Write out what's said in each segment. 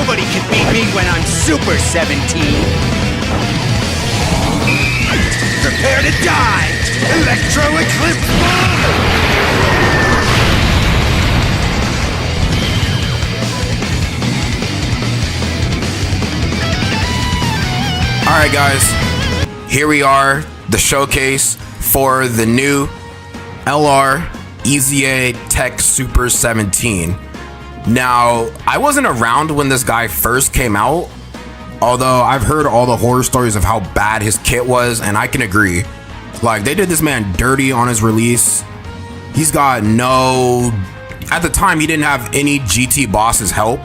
Nobody can beat me when I'm Super 17. Prepare to die! Electro Eclipse Bomb! Alright guys, here we are, the showcase for the new LR EZA Tech Super 17. Now, I wasn't around when this guy first came out, although I've heard all the horror stories of how bad his kit was, and I can agree. Like, they did this man dirty on his release. He's got no... At the time, he didn't have any GT bosses help.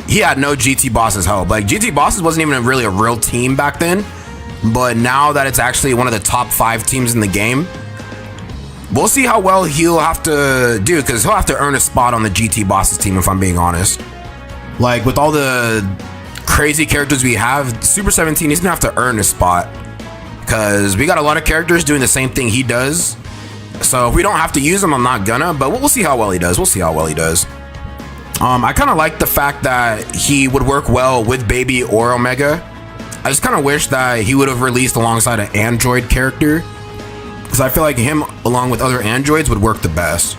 He had no GT bosses help. Like, GT bosses wasn't even really a real team back then, but now that it's actually one of the top 5 teams in the game, we'll see how well he'll have to do, because he'll have to earn a spot on the GT bosses team, if I'm being honest. Like, with all the crazy characters we have, Super 17, he's gonna have to earn a spot, because we got a lot of characters doing the same thing he does. So if we don't have to use him, I'm not gonna, but we'll see how well he does. We'll see how well he does. I kind of like the fact that he would work well with Baby or Omega. I just kind of wish that he would have released alongside an android character, because I feel like him along with other androids would work the best.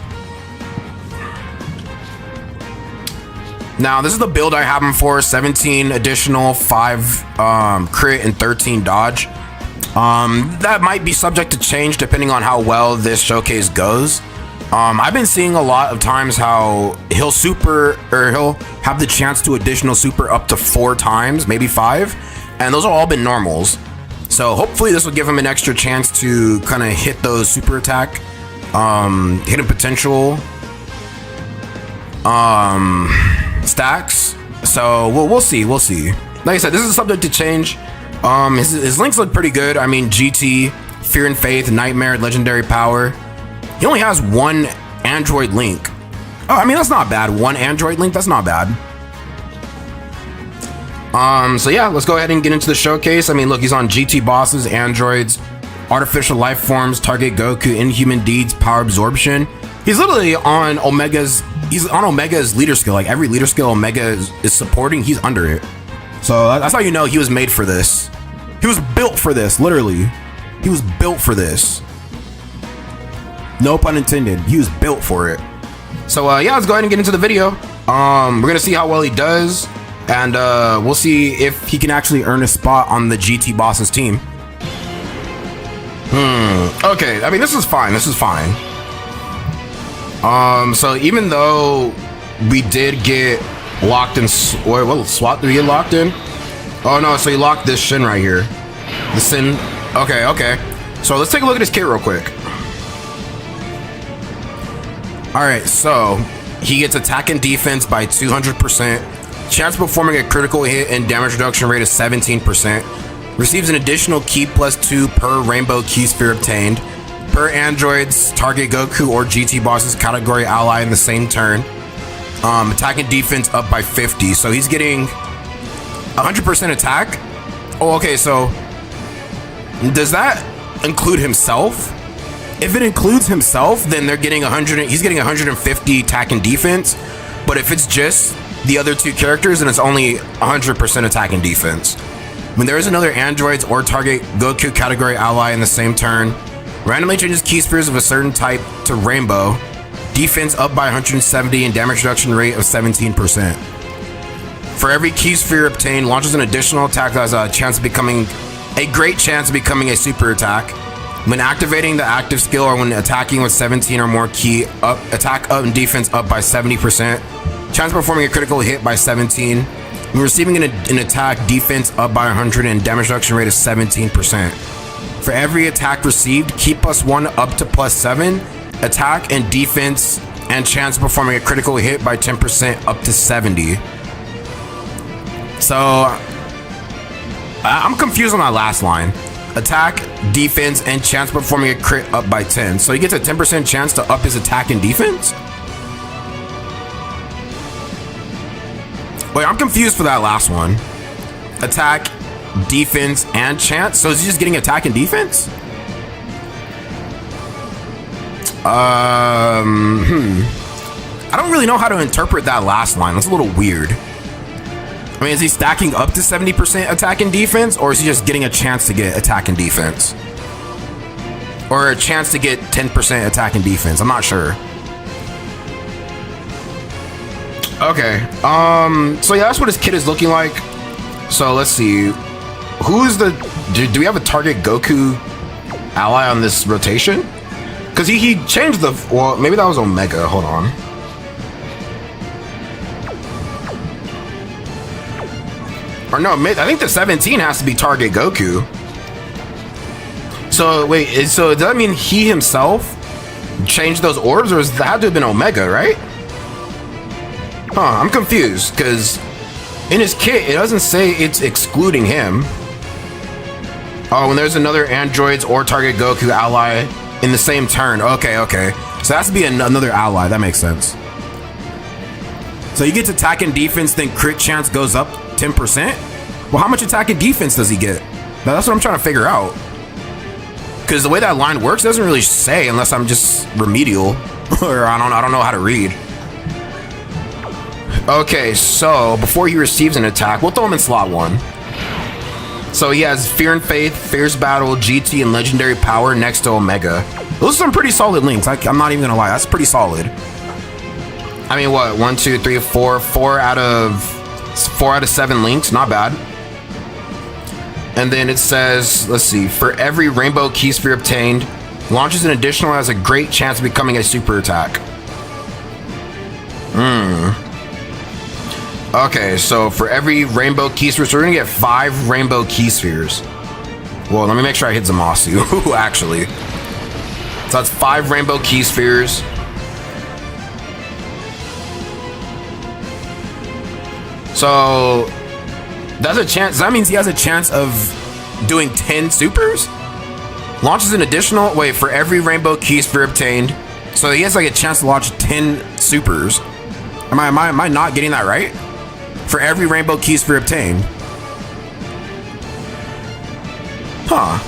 Now, this is the build I have him for: 17 additional, 5 crit, and 13 dodge. That might be subject to change depending on how well this showcase goes. I've been seeing a lot of times how he'll have the chance to additional super up to 4 times, maybe 5, and those have all been normals. So hopefully this will give him an extra chance to kind of hit those super attack, hidden potential stacks. So we'll see. Like I said, this is subject to change. His links look pretty good. I mean, GT, Fear and Faith, Nightmare, Legendary Power. He only has 1 Android link. Oh, I mean, that's not bad. 1 Android link, that's not bad. So yeah, let's go ahead and get into the showcase. I mean, look, he's on GT bosses, androids, artificial life forms, target Goku, inhuman deeds, power absorption. He's literally on Omega's leader skill. Like, every leader skill Omega is supporting, he's under it. So that's how you know he was made for this. He was built for this, literally. He was built for this. No pun intended. He was built for it. So yeah, let's go ahead and get into the video. We're gonna see how well he does, and we'll see if he can actually earn a spot on the GT bosses team. Okay, I mean, this is fine. So even though we did get locked in, what SWAT did we get locked in? Oh no, so he locked this Shin right here. The Sin. Okay. So let's take a look at his kit real quick. Alright, so he gets attack and defense by 200%, chance of performing a critical hit and damage reduction rate of 17%, receives an additional key +2 per rainbow key sphere obtained, per androids, target Goku or GT bosses category ally in the same turn, attack and defense up by 50, so he's getting 100% attack. Oh, okay, so does that include himself? If it includes himself, then they're getting he's getting 150 attack and defense. But if it's just the other 2 characters, then it's only 100% attack and defense. When there is another androids or target Goku category ally in the same turn, randomly changes key spheres of a certain type to rainbow, defense up by 170 and damage reduction rate of 17%. For every key sphere obtained, launches an additional attack that has a great chance of becoming a super attack. When activating the active skill or when attacking with 17 or more key up, attack up and defense up by 70%, chance of performing a critical hit by 17, when receiving an attack, defense up by 100 and damage reduction rate of 17%. For every attack received, key +1 up to +7, attack and defense and chance of performing a critical hit by 10% up to 70. So I'm confused on that last line. Attack, defense, and chance of performing a crit up by 10. So he gets a 10% chance to up his attack and defense? Wait, I'm confused for that last one. Attack, defense, and chance? So is he just getting attack and defense? I don't really know how to interpret that last line. That's a little weird. I mean, is he stacking up to 70% attack and defense, or is he just getting a chance to get attack and defense? Or a chance to get 10% attack and defense? I'm not sure. Okay. So yeah, that's what his kit is looking like. So let's see. Who's the... Do we have a target Goku ally on this rotation? Because he changed the... Well, maybe that was Omega. Hold on. Or no, I think the 17 has to be target Goku. So wait, so does that mean he himself changed those orbs, or that had to have been Omega, right? Huh, I'm confused, because in his kit, it doesn't say it's excluding him. Oh, when there's another androids or target Goku ally in the same turn. Okay, okay. So that has to be another ally. That makes sense. So he gets attack and defense, then crit chance goes up 10%? Well, how much attack and defense does he get? Now, that's what I'm trying to figure out. Because the way that line works doesn't really say, unless I'm just remedial. Or I don't know how to read. Okay, so before he receives an attack, we'll throw him in slot 1. So he has Fear and Faith, Fierce Battle, GT, and Legendary Power next to Omega. Those are some pretty solid links. I'm not even gonna lie, that's pretty solid. I mean, what? 1, 2, 3, 4. 4 out of 7 links, not bad. And then it says, let's see, for every Rainbow Key Sphere obtained, launches an additional, has a great chance of becoming a super attack. Okay, so for every Rainbow Key Sphere, so we're gonna get 5 Rainbow Key Spheres. Well, let me make sure I hit Zamasu, actually. So that's 5 Rainbow Key Spheres. So that's a chance. That means he has a chance of doing 10 supers. Launches an additional. Wait, for every Rainbow Key Sphere obtained. So he has like a chance to launch 10 supers. Am I not getting that right? For every Rainbow Key Sphere obtained. Huh.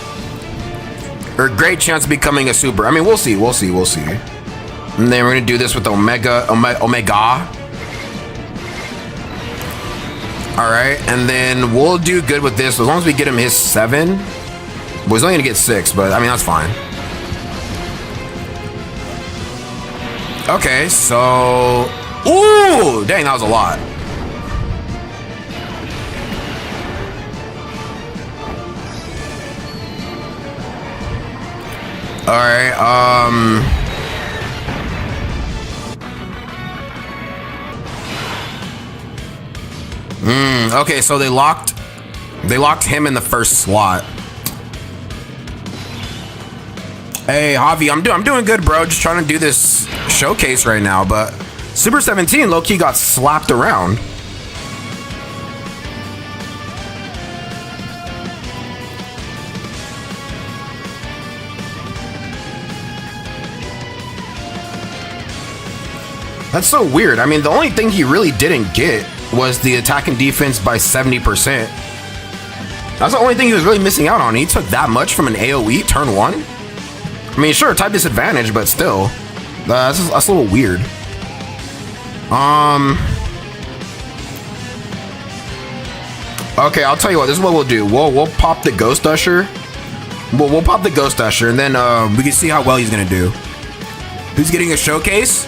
Or great chance of becoming a super. I mean, we'll see. We'll see. We'll see. And then we're gonna do this with Omega. All right, and then we'll do good with this as long as we get him his 7. Well, he's only gonna get 6, but I mean that's fine. Okay, so ooh, dang, that was a lot. All right, okay, so they locked him in the first slot. Hey, Javi, I'm doing good, bro. Just trying to do this showcase right now, but Super 17 low-key got slapped around. That's so weird. I mean, the only thing he really didn't get was the attack and defense by 70%. That's the only thing he was really missing out on. He took that much from an AoE turn 1. I mean, sure, type disadvantage, but still, that's a little weird. Okay, I'll tell you what. This is what we'll do. We'll pop the Ghost Usher. We'll pop the Ghost Usher, and then we can see how well he's gonna do. Who's getting a showcase?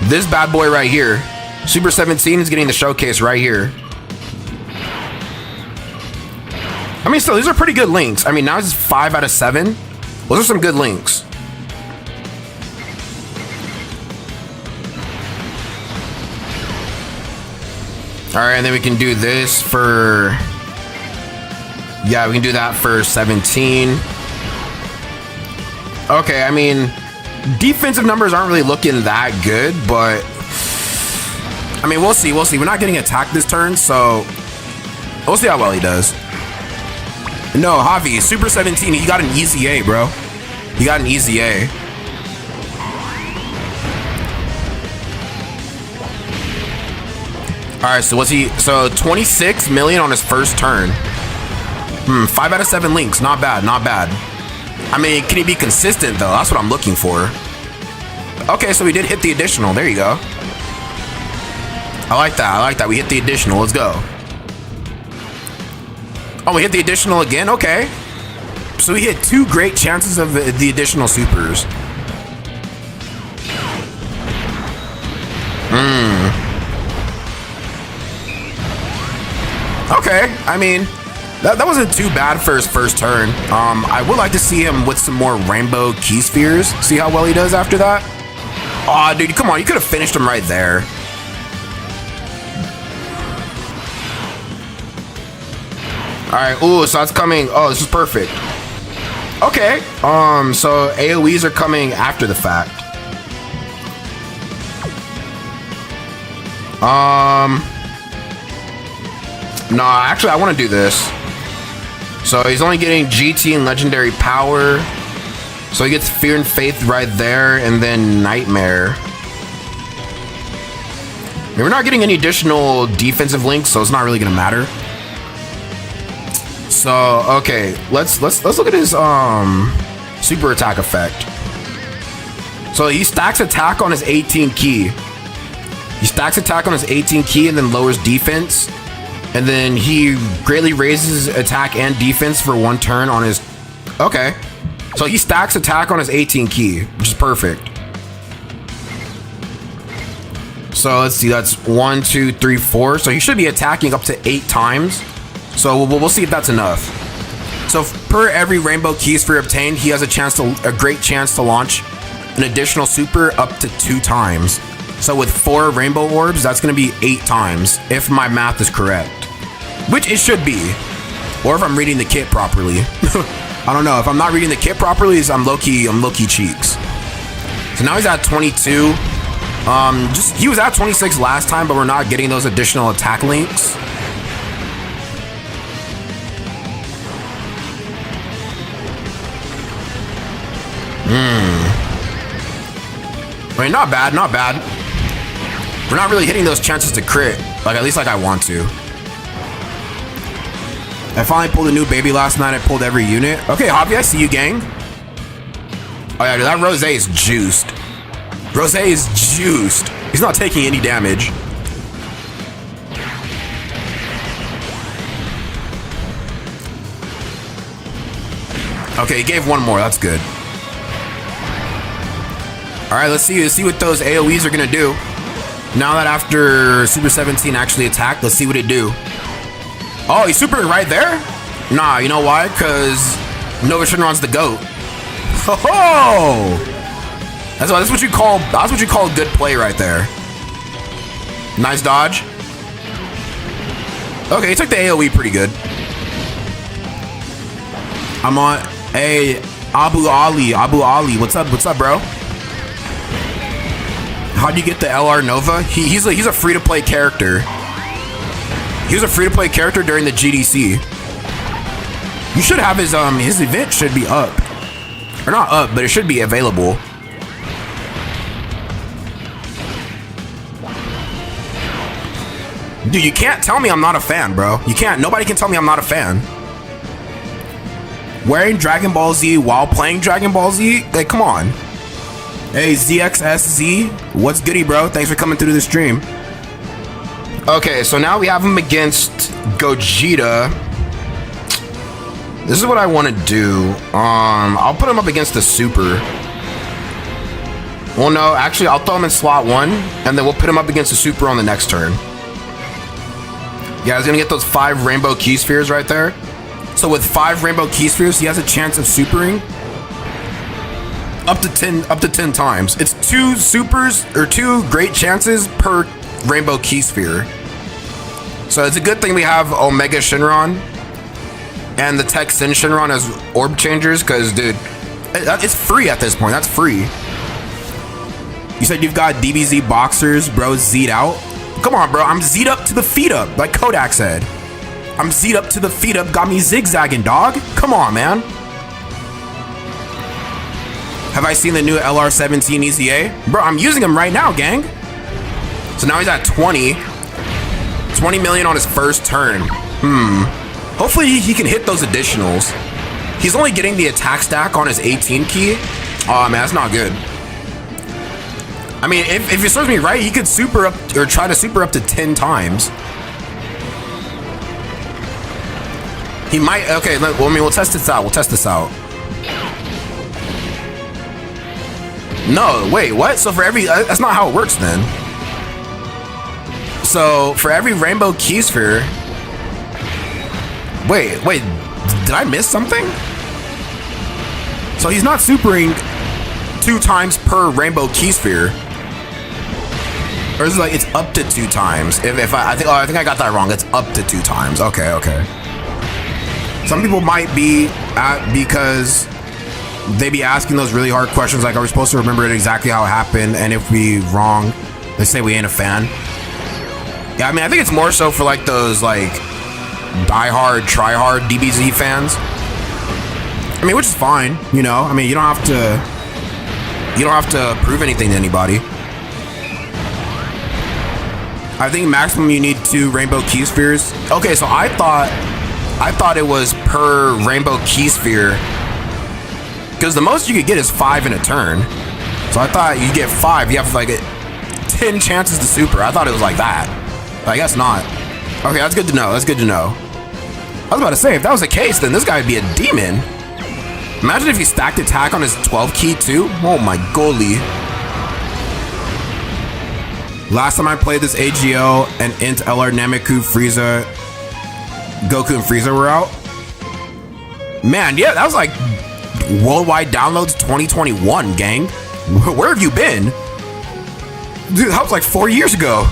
This bad boy right here. Super 17 is getting the showcase right here. I mean, still, these are pretty good links. I mean, now it's 5 out of 7. Those are some good links. All right, and then we can do this for... Yeah, we can do that for 17. Okay, I mean, defensive numbers aren't really looking that good, but... I mean, we'll see. We'll see. We're not getting attacked this turn, so we'll see how well he does. No, Javi, Super 17, he got an easy A, bro. He got an easy A. All right, so what's he? So 26 million on his first turn. 5 out of 7 links. Not bad. Not bad. I mean, can he be consistent though? That's what I'm looking for. Okay, so we did hit the additional. There you go. I like that. I like that. We hit the additional. Let's go. Oh, we hit the additional again? Okay. So we hit 2 great chances of the additional supers. Okay. I mean, that wasn't too bad for his first turn. I would like to see him with some more rainbow key spheres. See how well he does after that? Aw, dude, come on. You could have finished him right there. Alright, ooh, so that's coming. Oh, this is perfect. Okay. So AoEs are coming after the fact. No, actually I want to do this. So he's only getting GT and legendary power. So he gets Fear and Faith right there, and then Nightmare. And we're not getting any additional defensive links, so it's not really gonna matter. So okay, let's look at his super attack effect. So he stacks attack on his 18 key. He stacks attack on his 18 key and then lowers defense. And then he greatly raises attack and defense for 1 turn on his... Okay. So he stacks attack on his 18 key, which is perfect. So let's see, that's 1, 2, 3, 4. So he should be attacking up to 8 times. So we'll see if that's enough. So per every rainbow key sphere obtained, he has a great chance to launch an additional super up to 2 times. So with 4 rainbow orbs, that's going to be 8 times, if my math is correct. Which it should be. Or if I'm reading the kit properly. I don't know. If I'm not reading the kit properly, I'm low-key cheeks. So now he's at 22. He was at 26 last time, but we're not getting those additional attack links. I mean, not bad, not bad. We're not really hitting those chances to crit, like at least like I want to. I finally pulled a new baby last night. I pulled every unit. Okay, Javi, I see you, gang. Oh yeah, dude, that Rose is juiced. Rose is juiced. He's not taking any damage. Okay, he gave 1 more. That's good. All right, let's see what those AoEs are gonna do. Now that after Super 17 actually attacked, let's see what it do. Oh, he's supering right there? Nah, you know why? Because Nova Shinron's the GOAT. Oh! That's what you call good play right there. Nice dodge. Okay, he took the AoE pretty good. I'm on Abu Ali. What's up, bro? How do you get the LR Nova? He's a free-to-play character. He was a free-to-play character during the GDC. You should have his event should be up. Or not up, but it should be available. Dude, you can't tell me I'm not a fan, bro. You can't. Nobody can tell me I'm not a fan. Wearing Dragon Ball Z while playing Dragon Ball Z? Like, come on. Hey, ZXSZ, what's goody, bro? Thanks for coming through the stream. Okay, so now we have him against Gogeta. This is what I want to do. I'll put him up against the Super. Well, no, actually, I'll throw him in slot 1, and then we'll put him up against the Super on the next turn. Yeah, he's gonna get those 5 rainbow key spheres right there. So with 5 rainbow key spheres, he has a chance of supering up to 10 times. It's 2 supers or 2 great chances per rainbow key sphere. So it's a good thing we have Omega Shinron and the Tech Sin Shinron as orb changers, because dude, it's free at this point. That's free. You said you've got DBZ boxers, bro. Z'd out. Come on, bro. I'm Z'd up to the feet up, like Kodak said. I'm Z'd up to the feet up. Got me zigzagging, dog. Come on, man. Have I seen the new LR17 EZA? Bro, I'm using him right now, gang. So now he's at 20. 20 million on his first turn. Hopefully he can hit those additionals. He's only getting the attack stack on his 18 key. Oh man, that's not good. I mean, if it serves me right, he could super up or try to super up to 10 times. He might. Okay, well, I mean, we'll test this out. No, wait, what? So for every, that's not how it works then. So for every rainbow key sphere, wait, did I miss something? So he's not supering 2 times per rainbow key sphere. Or is it like it's up to 2 times? If I think I got that wrong. It's up to 2 times. Okay. Some people might be because they be asking those really hard questions like, are we supposed to remember it exactly how it happened? And if we wrong, they say we ain't a fan. Yeah, I mean, I think it's more so for like those like die-hard, try-hard DBZ fans. I mean, which is fine, you know. I mean, you don't have to prove anything to anybody. I think maximum you need 2 rainbow key spheres. Okay, so I thought it was per rainbow key sphere, because the most you could get is 5 in a turn. So I thought you get 5, you have like 10 chances to super. I thought it was like that. But I guess not. Okay, that's good to know. I was about to say, if that was the case, then this guy would be a demon. Imagine if he stacked attack on his 12 key too. Oh my golly. Last time I played this AGO and Int LR Nameku Frieza, Goku and Frieza were out. Man, yeah, that was like worldwide downloads 2021, gang. Where have you been? Dude, that was like 4 years ago.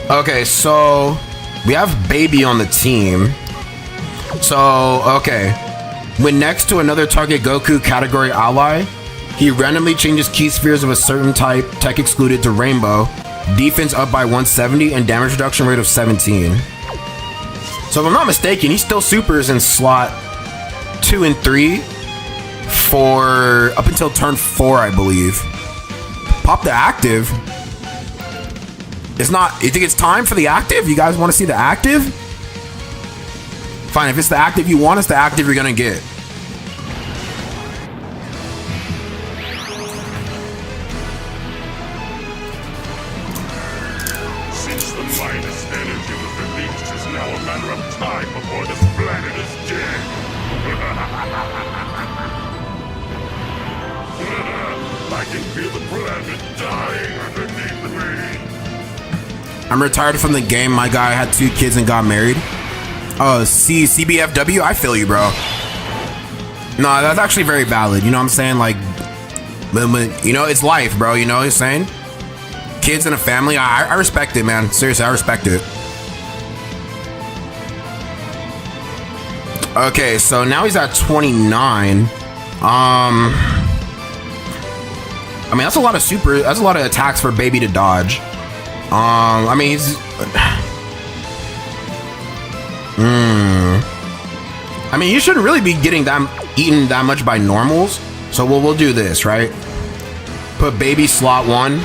Okay, so we have Baby on the team. So, okay. When next to another target Goku category ally, he randomly changes key spheres of a certain type, tech excluded, to rainbow, defense up by 170, and damage reduction rate of 17. So if I'm not mistaken, he still supers in slot 2 and 3 for up until turn 4, I believe. Pop the active. It's not, you think it's time for the active? You guys want to see the active? Fine, if it's the active you want, it's the active you're gonna get. Since the minus energy was released, it's now a matter of time before this planet is dead. I can feel the planet dying underneath me. I'm retired from the game. My guy had 2 kids and got married. Oh, CBFW? I feel you, bro. No, that's actually very valid. You know what I'm saying? Like, you know, it's life, bro. You know what I'm saying? Kids and a family. I respect it, man. Seriously, I respect it. Okay, so now he's at 29. I mean, that's a lot of that's a lot of attacks for Baby to dodge. I mean, he's... I mean, you shouldn't really be getting eaten that much by normals. So we'll do this, right? Put Baby slot 1.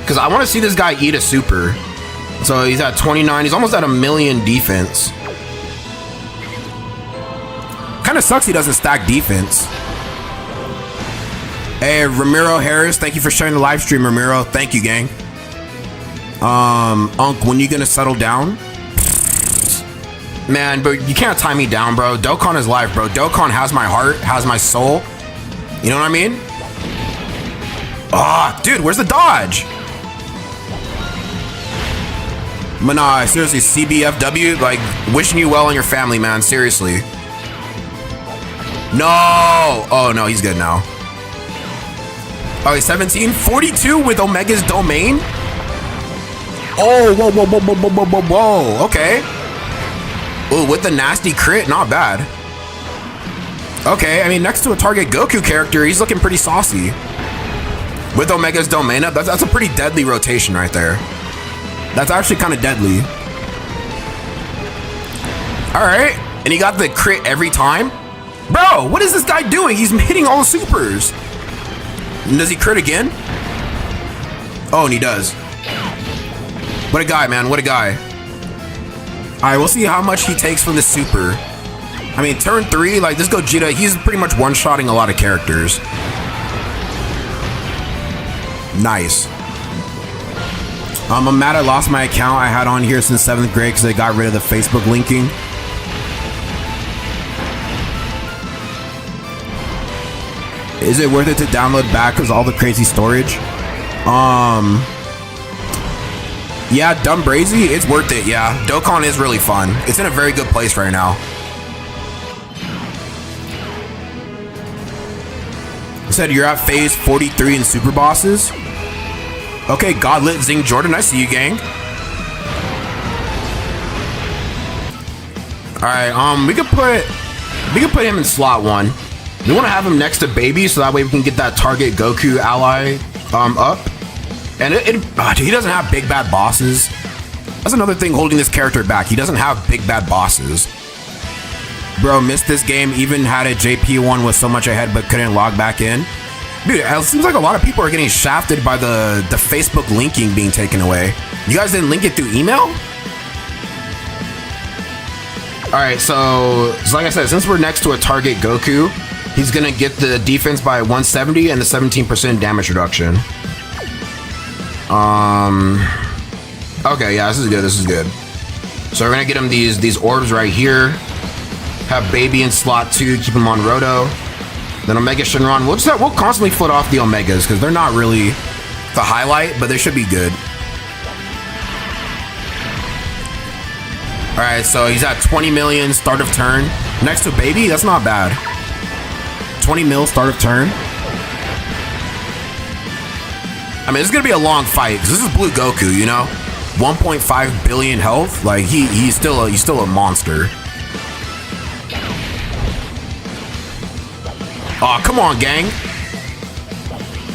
Because I want to see this guy eat a super. So he's at 29. He's almost at 1,000,000 defense. Kind of sucks he doesn't stack defense. Hey, Ramiro Harris, thank you for sharing the live stream, Ramiro. Thank you, gang. Unc, when you gonna settle down? Man, but you can't tie me down, bro. Dokkan is life, bro. Dokkan has my heart, has my soul. You know what I mean? Ah, dude, where's the dodge? But nah, seriously, CBFW, like, wishing you well and your family, man. Seriously. No! Oh, no, he's good now. Oh, he's 17? 42 with Omega's domain? Oh, whoa. Okay. Ooh, with the nasty crit, not bad. Okay, I mean, next to a target Goku character, he's looking pretty saucy. With Omega's domain up, that's a pretty deadly rotation right there. That's actually kind of deadly. Alright, and he got the crit every time? Bro, what is this guy doing? He's hitting all the supers. And does he crit again? Oh, and he does. What a guy, man, what a guy. Alright, we'll see how much he takes from the super. I mean, turn 3, like, this Gogeta, he's pretty much one-shotting a lot of characters. Nice. I'm mad I lost my account I had on here since 7th grade because they got rid of the Facebook linking. Is it worth it to download back because all the crazy storage? Yeah, Dumb Brazy, it's worth it, yeah. Dokkan is really fun. It's in a very good place right now. I said you're at phase 43 in Super Bosses. Okay, Godlit Zing Jordan, I see you, gang. Alright, we could put him in slot 1. We want to have him next to Baby so that way we can get that target Goku ally up. And he doesn't have big bad bosses. That's another thing holding this character back. He doesn't have big bad bosses. Bro, missed this game, even had a JP1 was so much ahead but couldn't log back in. Dude, it seems like a lot of people are getting shafted by the Facebook linking being taken away. You guys didn't link it through email? Alright, so like I said, since we're next to a target Goku, he's gonna get the defense by 170 and the 17% damage reduction. Okay, yeah, this is good. So we're gonna get him these orbs right here. Have Baby in slot 2, keep him on Roto. Then Omega Shenron, we'll constantly foot off the Omegas because they're not really the highlight, but they should be good. Alright, so he's at 20 million start of turn. Next to Baby, that's not bad. 20 mil start of turn. I mean, it's gonna be a long fight because this is Blue Goku, you know, 1.5 billion health. Like he's still a monster. Oh, come on, gang.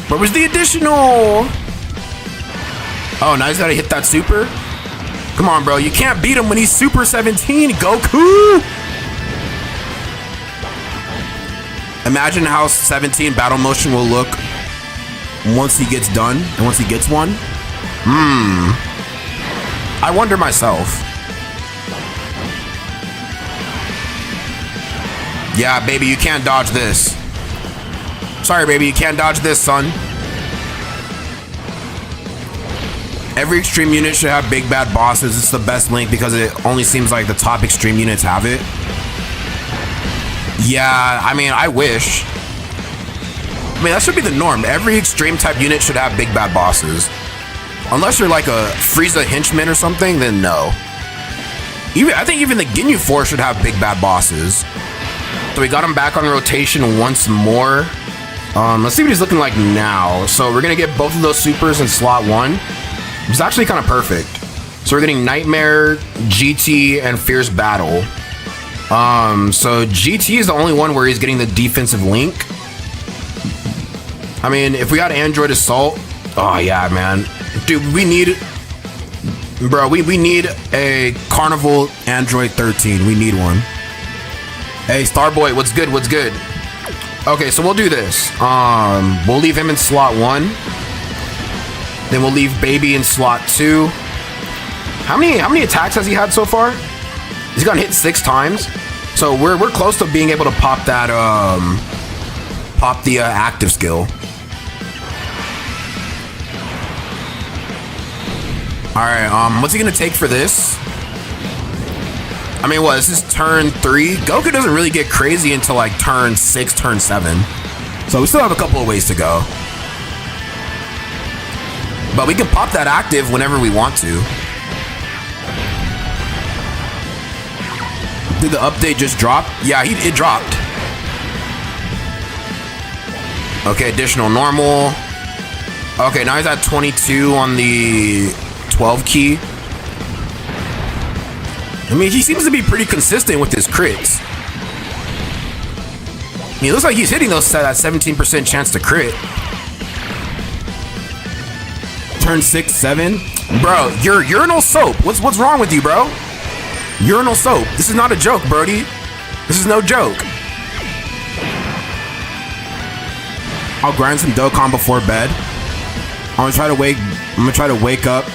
Where was the additional? Oh, now he's gotta hit that super. Come on, bro. You can't beat him when he's Super 17, Goku. Imagine how 17 battle motion will look once he gets done and once he gets one. I wonder myself. Yeah, baby, you can't dodge this. Sorry, baby, you can't dodge this, son. Every extreme unit should have big bad bosses. It's the best link because it only seems like the top extreme units have it. Yeah, I mean, I wish. I mean, that should be the norm. Every extreme type unit should have big bad bosses. Unless you're like a Frieza henchman or something, then no. I think even the Ginyu Force should have big bad bosses. So we got him back on rotation once more. Let's see what he's looking like now. So we're gonna get both of those supers in slot 1. It's actually kind of perfect. So we're getting Nightmare, GT, and Fierce Battle. So GT is the only one where he's getting the defensive link. I mean, if we got Android Assault, oh yeah, man. Dude, we need, bro, we need a Carnival Android 13. We need one. Hey, Starboy, what's good? What's good? Okay, so we'll do this. We'll leave him in slot 1. Then we'll leave Baby in slot 2. How many attacks has he had so far? He's gotten hit 6 times. So we're close to being able to pop that pop the active skill. All right, what's he gonna take for this? I mean, what, this is turn 3? Goku doesn't really get crazy until like turn 6, turn 7. So we still have a couple of ways to go. But we can pop that active whenever we want to. Did the update just drop? Yeah, it dropped. Okay, additional normal. Okay, now he's at 22 on the 12 key. I mean, he seems to be pretty consistent with his crits. I mean, it looks like he's hitting those that 17% chance to crit. Turn 6, 7. Bro, you're urinal soap. What's wrong with you, bro? Urinal soap. This is not a joke, Brody. This is no joke. I'll grind some Dokkan before bed. I'm gonna try to wake up,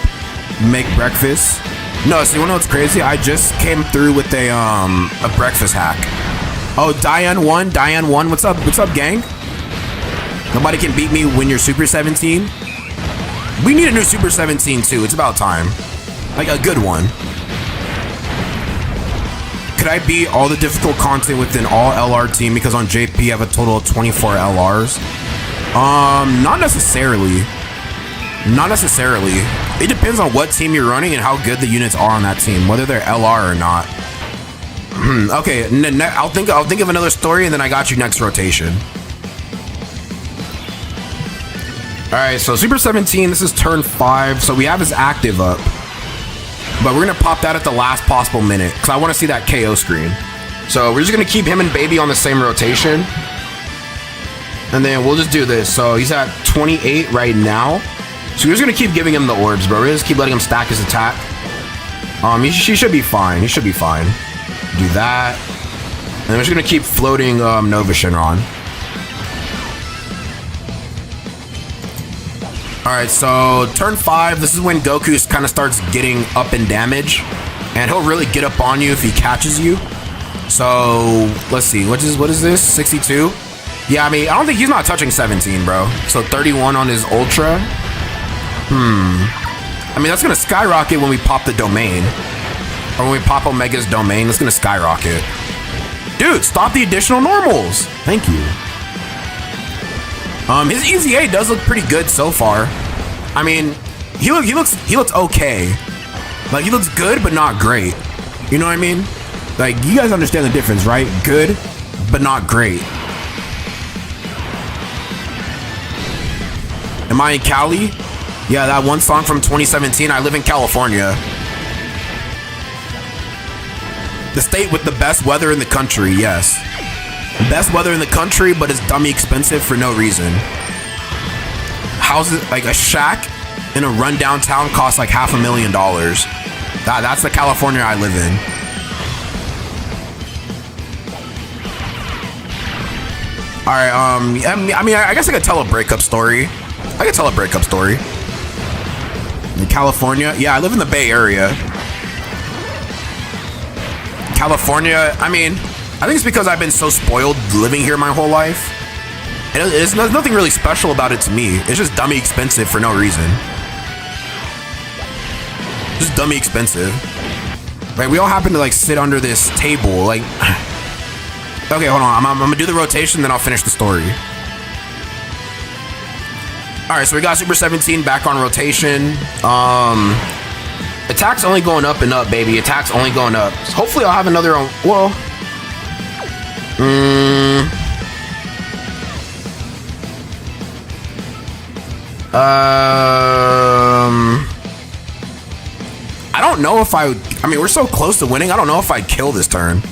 make breakfast. No, so you wanna know what's crazy? I just came through with a breakfast hack. Oh, Diane 1, what's up, gang? Nobody can beat me when you're Super 17. We need a new Super 17 too. It's about time. Like a good one. Could I beat all the difficult content within all LR team because on JP I have a total of 24 LRs? Not necessarily. Not necessarily. It depends on what team you're running and how good the units are on that team, whether they're LR or not. Okay, I'll think of another story and then I got you next rotation. Alright, so Super 17, this is turn 5, so we have his active up. But we're gonna pop that at the last possible minute, because I want to see that KO screen. So we're just gonna keep him and Baby on the same rotation. And then we'll just do this. So he's at 28 right now. So we're just gonna keep giving him the orbs, bro. We're gonna just keep letting him stack his attack. He should be fine. He should be fine. Do that. And we're just gonna keep floating Nova Shinron. Alright, so turn 5, this is when Goku kind of starts getting up in damage. And he'll really get up on you if he catches you. So, let's see, what is this? 62? Yeah, I mean, I don't think he's not touching 17, bro. So 31 on his Ultra. I mean, that's gonna skyrocket when we pop the domain. Or when we pop Omega's domain, that's gonna skyrocket. Dude, stop the additional normals. Thank you. His EZA does look pretty good so far. I mean, he looks okay. Like, he looks good, but not great. You know what I mean? Like, you guys understand the difference, right? Good, but not great. Am I in Cali? Yeah, that one song from 2017, I live in California. The state with the best weather in the country, yes. Best weather in the country, but it's dummy expensive for no reason. Houses, like a shack in a rundown town costs like $500,000. That's the California I live in. Alright, I mean, I guess I could tell a breakup story. In California? Yeah, I live in the Bay Area. California, I mean, I think it's because I've been so spoiled living here my whole life. And there's nothing really special about it to me. It's just dummy expensive for no reason. Just dummy expensive. Like, we all happen to like sit under this table. Like, okay, hold on. I'm gonna do the rotation, then I'll finish the story. All right, so we got Super 17 back on rotation. Attack's only going up and up, baby. Attack's only going up. So hopefully I'll have another on. Well. I don't know if I mean, we're so close to winning. I don't know if I'd kill this turn.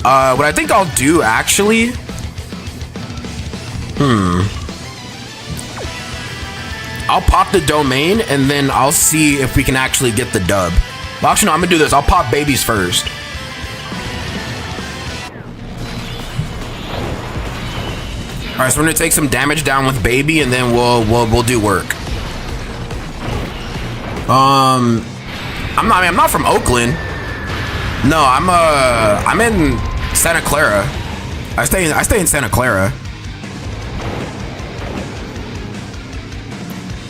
What I think I'll do, actually. I'll pop the domain, and then I'll see if we can actually get the dub. Well, actually, no, I'm gonna do this. I'll pop babies first. All right, so we're gonna take some damage down with baby, and then we'll do work. I'm not from Oakland. No, I'm in Santa Clara. I stay in Santa Clara.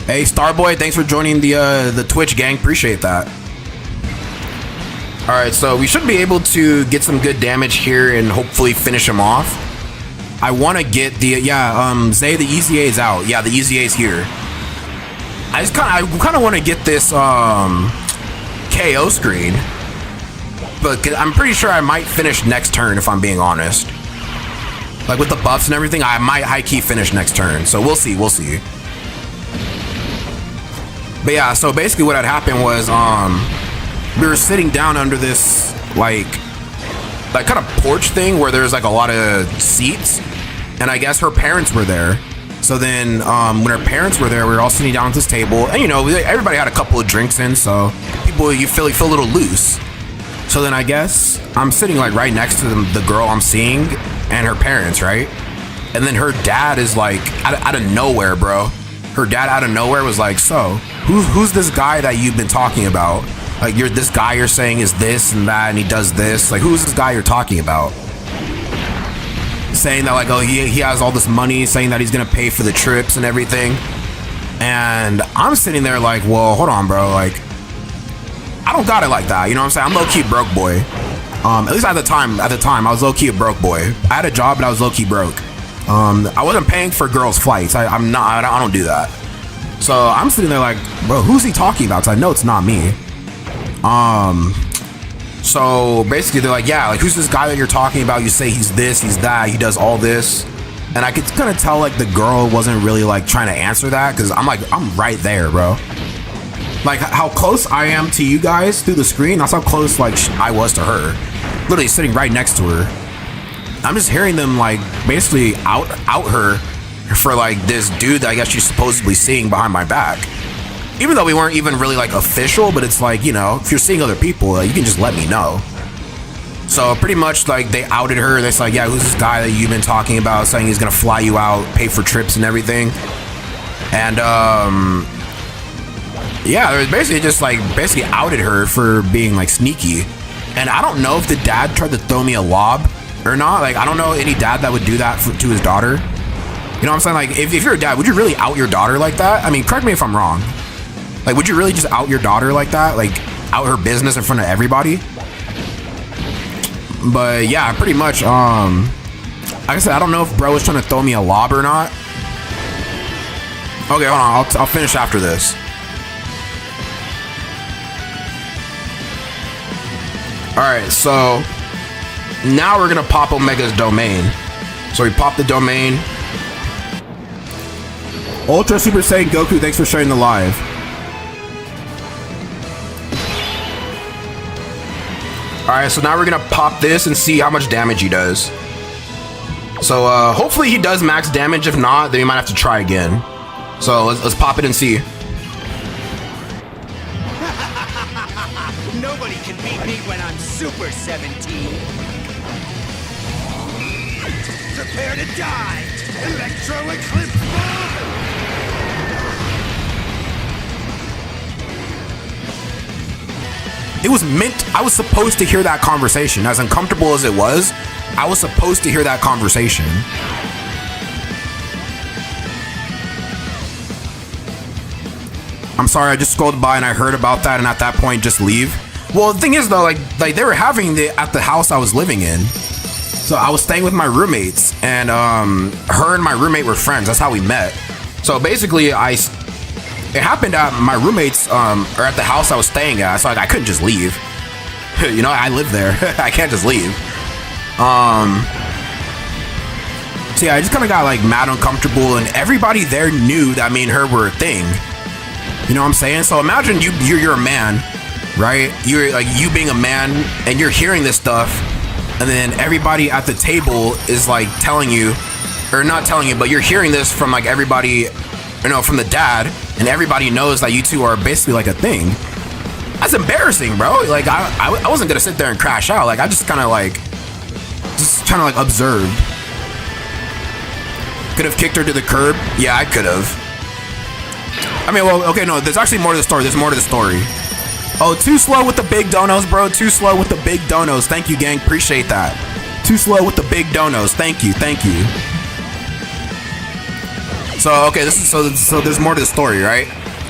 Hey, Starboy, thanks for joining the Twitch gang. Appreciate that. All right, so we should be able to get some good damage here and hopefully finish him off. I want to get the Zay, the EZA is out. Yeah, the EZA is here. I kind of want to get this KO screen, but I'm pretty sure I might finish next turn if I'm being honest. Like with the buffs and everything, I might high key finish next turn. So we'll see. But yeah, so basically what had happened was we were sitting down under this like kind of porch thing where there's like a lot of seats, and I guess her parents were there. So then when her parents were there, we were all sitting down at this table, and you know, everybody had a couple of drinks in, so you feel a little loose. So then I guess I'm sitting like right next to the girl I'm seeing and her parents, right? And then her dad is like out of nowhere, bro. Her dad out of nowhere was like, so who's this guy that you've been talking about? Like, this guy you're saying is this and that, and he does this. Like, who's this guy you're talking about? Saying that, like, oh, he has all this money, saying that he's gonna pay for the trips and everything. And I'm sitting there like, well, hold on, bro. Like, I don't got it like that. You know what I'm saying? I'm low-key broke boy. At least at the time, I was low-key a broke boy. I had a job, but I was low-key broke. I wasn't paying for girls' flights. I don't do that. So I'm sitting there like, bro, who's he talking about? Because I know it's not me. So basically they're like, yeah, like, who's this guy that you're talking about? You say he's this, he's that, he does all this. And I could kind of tell like the girl wasn't really like trying to answer that, because I'm like, I'm right there, bro. Like how close I am to you guys through the screen, that's how close like I was to her. Literally sitting right next to her. I'm just hearing them like basically out her for like this dude that I guess she's supposedly seeing behind my back. Even though we weren't even really like official, but it's like, you know, if you're seeing other people, you can just let me know. So pretty much like they outed her. They're like, yeah, who's this guy that you've been talking about, saying he's gonna fly you out, pay for trips and everything. And yeah, they basically just like basically outed her for being like sneaky. And I don't know if the dad tried to throw me a lob or not. Like, I don't know any dad that would do that to his daughter. You know what I'm saying? Like, if you're a dad, would you really out your daughter like that? I mean, correct me if I'm wrong. Like, would you really just out your daughter like that? Like, out her business in front of everybody? But yeah, pretty much, like I said, I don't know if bro was trying to throw me a lob or not. Okay, hold on, I'll finish after this. Alright, so now we're gonna pop Omega's domain. So we pop the domain. Ultra Super Saiyan Goku, thanks for sharing the live. Alright, so now we're gonna pop this and see how much damage he does. So hopefully he does max damage. If not, then we might have to try again. So let's pop it and see. Nobody can beat me when I'm Super 17. Prepare to die! Electro Eclipse Bomb! It was meant, I was supposed to hear that conversation. As uncomfortable as it was, I was supposed to hear that conversation. I'm sorry, I just scrolled by and I heard about that, and at that point, just leave. Well, the thing is though, like they were having it at the house I was living in. So I was staying with my roommates, and her and my roommate were friends. That's how we met. So basically, it happened at my roommate's, or at the house I was staying at. So like, I couldn't just leave. You know, I live there. I can't just leave. So yeah, I just kind of got like mad uncomfortable, and everybody there knew that me and her were a thing. You know what I'm saying? So imagine you're a man, right? You're like, you being a man, and you're hearing this stuff, and then everybody at the table is like telling you, or not telling you, but you're hearing this from like everybody, you know, from the dad, and everybody knows that you two are basically like a thing. That's embarrassing, bro. Like I wasn't gonna sit there and crash out. Like I just kind of like, observed. Could have kicked her to the curb. Yeah, I could have. I mean, well, okay, no, there's actually more to the story. There's more to the story. Oh, too slow with the big donos, bro. Too slow with the big donos. Thank you, gang. Appreciate that. Too slow with the big donos. Thank you. Thank you. So, okay, this is so there's more to the story, right?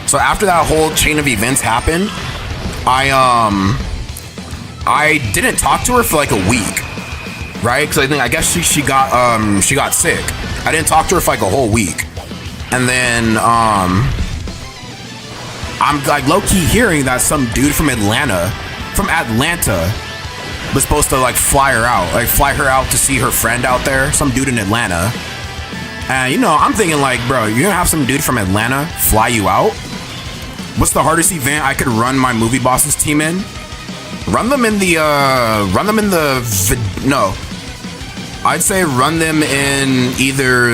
So after that whole chain of events happened, I didn't talk to her for like a week, right? Because I guess she got sick. I didn't talk to her for like a whole week, and then I'm like low-key hearing that some dude from Atlanta was supposed to like fly her out to see her friend out there, some dude in Atlanta. And you know, I'm thinking like, bro, you're gonna have some dude from Atlanta fly you out? What's the hardest event I could run my movie bosses team in? Run them in either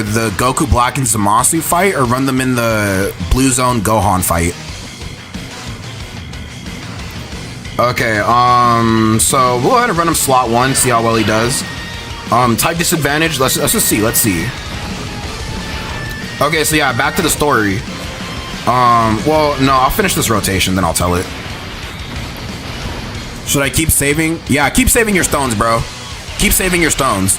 the Goku Black and Zamasu fight, or run them in the Blue Zone Gohan fight. Okay, so we'll go ahead and run him slot 1, see how well he does. Type disadvantage, let's just see, let's see. Okay, so yeah, back to the story. Well, no, I'll finish this rotation, then I'll tell it. Should I keep saving? Yeah, keep saving your stones, bro. Keep saving your stones.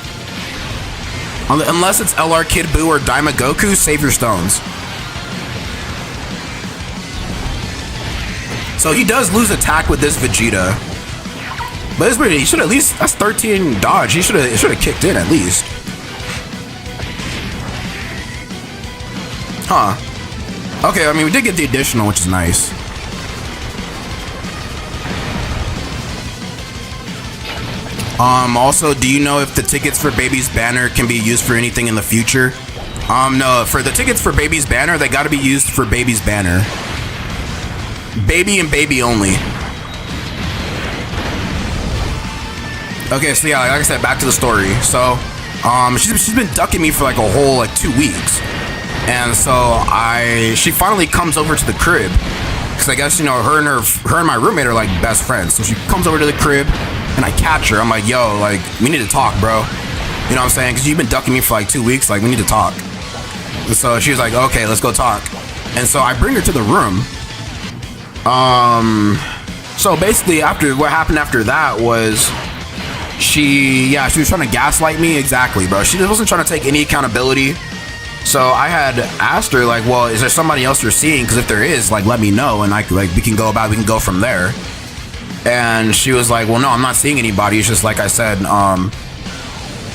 Unless it's LR Kid Buu or Daima Goku, save your stones. So he does lose attack with this Vegeta. But it's pretty, he should at least, that's 13 dodge. He should have kicked in at least. Huh. Okay, I mean, we did get the additional, which is nice. Also, do you know if the tickets for Baby's Banner can be used for anything in the future? No, for the tickets for Baby's Banner, they gotta be used for Baby's Banner. Baby and Baby only. Okay, so yeah, like I said, back to the story. So, she's been ducking me for like a whole 2 weeks. And so she finally comes over to the crib. Cause I guess, you know, her and my roommate are like best friends. So she comes over to the crib and I catch her. I'm like, yo, like, we need to talk, bro. You know what I'm saying? Cause you've been ducking me for like 2 weeks. Like, we need to talk. And so she was like, okay, let's go talk. And so I bring her to the room. So basically what happened after that was she was trying to gaslight me. Exactly, bro. She wasn't trying to take any accountability. So I had asked her, like, well, is there somebody else you're seeing? Because if there is, like, let me know, and we can go from there. And she was like, well, no, I'm not seeing anybody. It's just like I said,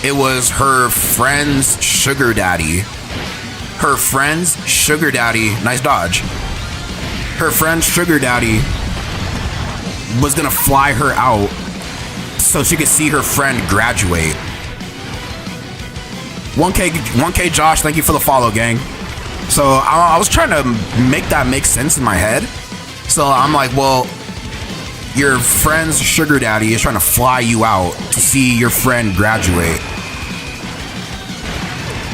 it was her friend's sugar daddy. Her friend's sugar daddy, nice dodge. Her friend's sugar daddy was gonna fly her out so she could see her friend graduate. 1K Josh, thank you for the follow, gang. So I was trying to make that make sense in my head. So I'm like, well, your friend's sugar daddy is trying to fly you out to see your friend graduate.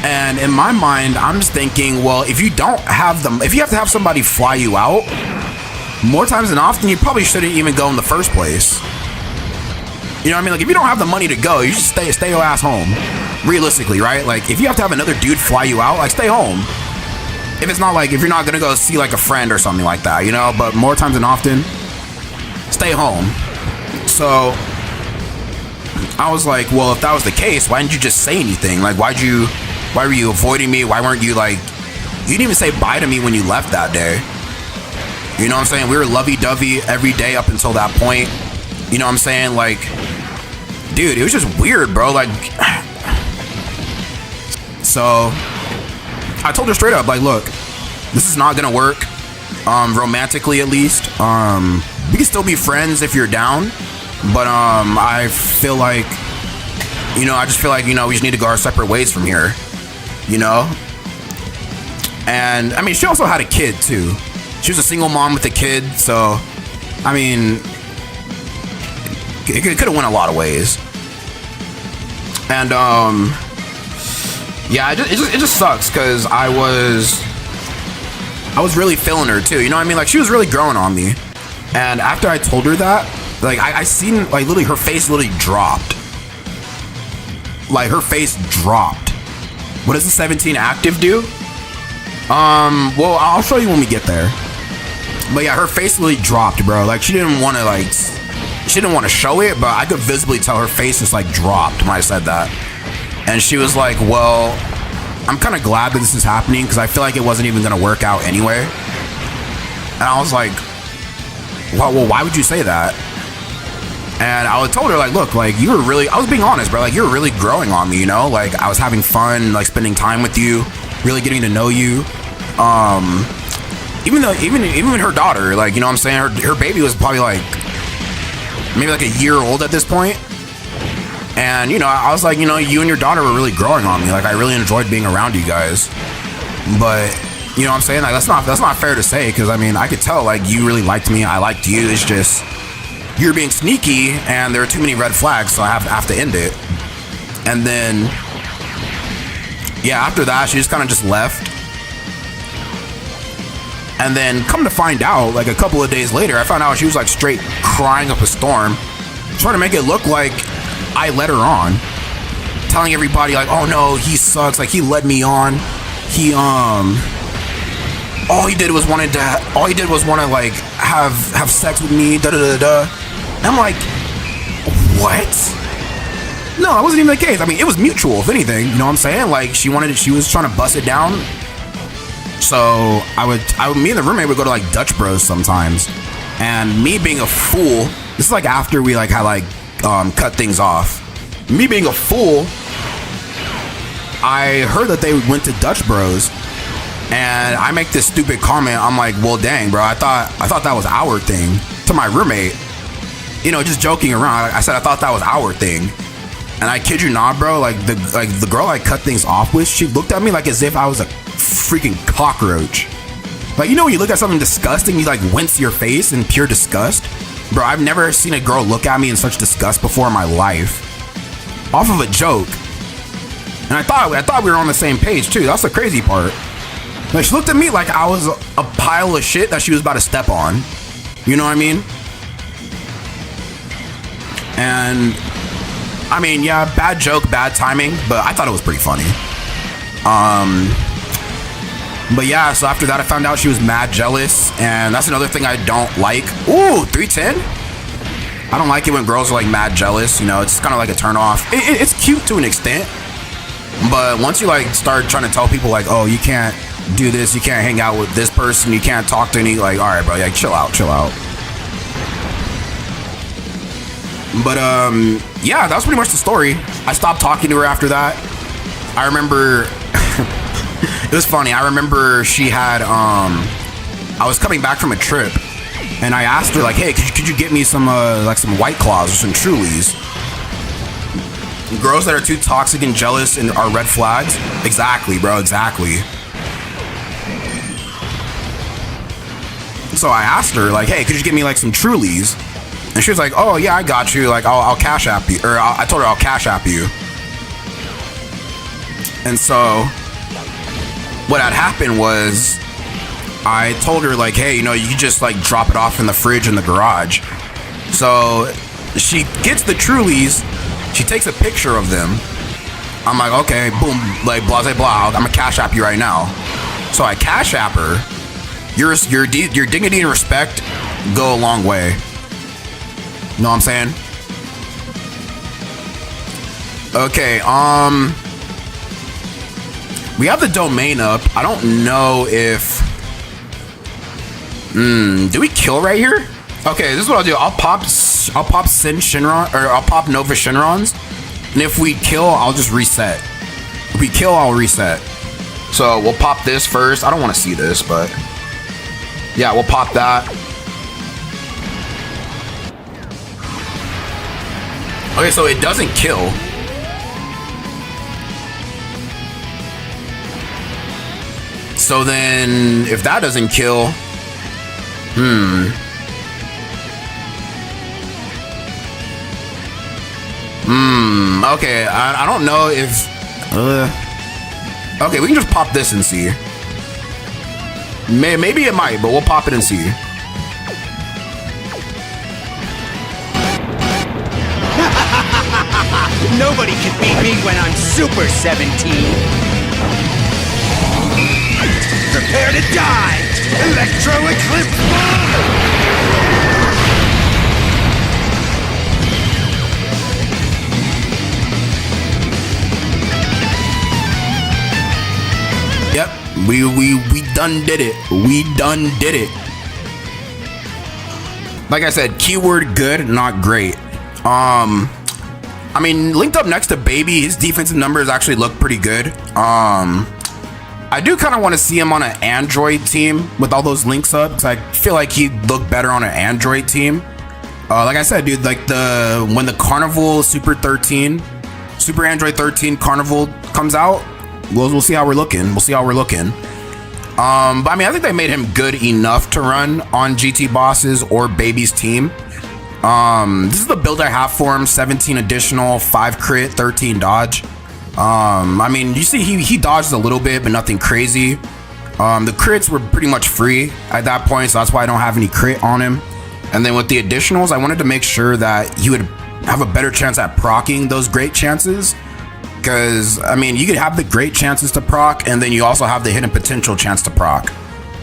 And in my mind, I'm just thinking, well, if you have to have somebody fly you out, more times than often, you probably shouldn't even go in the first place. You know what I mean? Like, if you don't have the money to go, you should stay your ass home. Realistically, right? Like, if you have to have another dude fly you out, like, stay home. If it's not like, if you're not gonna go see like a friend or something like that, you know? But more times than often, stay home. So I was like, well, if that was the case, why didn't you just say anything? Like, why were you avoiding me? Why weren't you like, you didn't even say bye to me when you left that day. You know what I'm saying? We were lovey-dovey every day up until that point. You know what I'm saying? Like, dude, it was just weird, bro. Like, so I told her straight up, like, look, this is not gonna work. Romantically, at least. We can still be friends if you're down, but I feel like, you know, I just feel like, you know, we just need to go our separate ways from here, you know. And I mean, she also had a kid too. She was a single mom with a kid, so I mean, it could have went a lot of ways. And yeah, it just sucks because I was really feeling her too. You know what I mean? Like, she was really growing on me. And after I told her that, like, I seen, like, literally her face literally dropped. Like, her face dropped. What does the 17 active do? Well, I'll show you when we get there. But yeah, her face literally dropped, bro. Like, she didn't want to show it, but I could visibly tell her face just, like, dropped when I said that. And she was like, well, I'm kind of glad that this is happening because I feel like it wasn't even going to work out anyway. And I was like, well, why would you say that? And I told her, like, look, like, I was being honest, bro. Like, you were really growing on me, you know? Like, I was having fun, like, spending time with you, really getting to know you. Even her daughter, like, you know what I'm saying? Her baby was probably, like, maybe, like, a year old at this point. And, you know, I was like, you know, you and your daughter were really growing on me. Like, I really enjoyed being around you guys. But, you know what I'm saying? Like, that's not fair to say, because, I mean, I could tell, like, you really liked me. I liked you. It's just, you're being sneaky, and there are too many red flags, so I have to end it. And then, yeah, after that, she just kind of just left. And then, come to find out, like, a couple of days later, I found out she was, like, straight crying up a storm, trying to make it look like I led her on, telling everybody, like, oh no, he sucks, like, he led me on. He all he did was want to like have sex with me, da da da da. And I'm like, what? No, that wasn't even the case. I mean, it was mutual, if anything. You know what I'm saying? Like, she was trying to bust it down. So me and the roommate would go to, like, Dutch Bros sometimes. And me being a fool, this is like after we like had like cut things off. Me being a fool, I heard that they went to Dutch Bros, and I make this stupid comment. I'm like, well, dang, bro, I thought that was our thing, to my roommate. You know, just joking around. I said I thought that was our thing, and I kid you not, bro. Like the girl I cut things off with, she looked at me like as if I was a freaking cockroach. Like, you know when you look at something disgusting, you like wince your face in pure disgust? Bro, I've never seen a girl look at me in such disgust before in my life. Off of a joke. And I thought we were on the same page too. That's the crazy part. Like, she looked at me like I was a pile of shit that she was about to step on. You know what I mean? And I mean, yeah, bad joke, bad timing, but I thought it was pretty funny. But yeah, so after that, I found out she was mad jealous, and that's another thing I don't like. Ooh, 310? I don't like it when girls are like mad jealous, you know, it's kind of like a turn off. It's cute to an extent, but once you like start trying to tell people like, oh, you can't do this, you can't hang out with this person, you can't talk to any, like, all right, bro, like, chill out. But yeah, that was pretty much the story. I stopped talking to her after that. I remember it was funny. I remember she had I was coming back from a trip, and I asked her like, hey, could you get me some like some White Claws or some Trulies? Girls that are too toxic and jealous and are red flags. Exactly, bro, exactly. So I asked her like, hey, could you get me like some Trulies? And she was like, oh yeah, I got you, like I'll cash app you, or I told her I'll cash app you. And so what had happened was I told her like, hey, you know, you can just like drop it off in the fridge in the garage. So she gets the Trulies, she takes a picture of them. I'm like, okay, boom, like blah blah blah, I'm gonna cash app you right now. So I cash app her. Your dignity and respect go a long way. You know what I'm saying? Okay, we have the domain up. I don't know if do we kill right here? Okay, this is what I'll do. I'll pop Sin Shinron, or I'll pop Nova Shinrons, and if we kill, I'll just reset. If we kill, I'll reset. So we'll pop this first. I don't want to see this, but yeah, we'll pop that. Okay, so it doesn't kill. So then, if that doesn't kill, okay, I don't know if, okay, we can just pop this and see. Maybe it might, but we'll pop it and see. Nobody can beat me when I'm Super 17. Prepare to die! Electro Eclipse Bomb! Yep, we done did it. We done did it. Like I said, keyword good, not great. I mean, linked up next to Baby, his defensive numbers actually look pretty good. I do kind of want to see him on an Android team with all those links up, because I feel like he'd look better on an Android team. Like I said, dude, like when the Carnival Super Android 13 Carnival comes out, we'll see how we're looking. We'll see how we're looking. But I mean, I think they made him good enough to run on GT Bosses or Baby's team. This is the build I have for him: 17 additional, 5 crit, 13 dodge. I mean, you see he dodged a little bit, but nothing crazy. The crits were pretty much free at that point, so that's why I don't have any crit on him. And then with the additionals, I wanted to make sure that he would have a better chance at proccing those great chances. Because, I mean, you could have the great chances to proc, and then you also have the hidden potential chance to proc.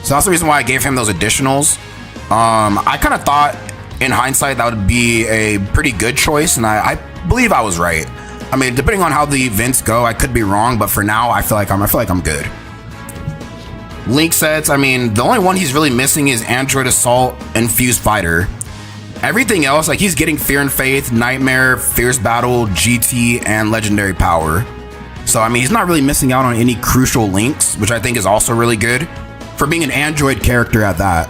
So that's the reason why I gave him those additionals. I kind of thought, in hindsight, that would be a pretty good choice, and I believe I was right. I mean, depending on how the events go, I could be wrong, but for now, I feel like I'm good. Link sets, I mean, the only one he's really missing is Android Assault and Fused Fighter. Everything else, like he's getting Fear and Faith, Nightmare, Fierce Battle, GT, and Legendary Power. So, I mean, he's not really missing out on any crucial links, which I think is also really good for being an Android character at that.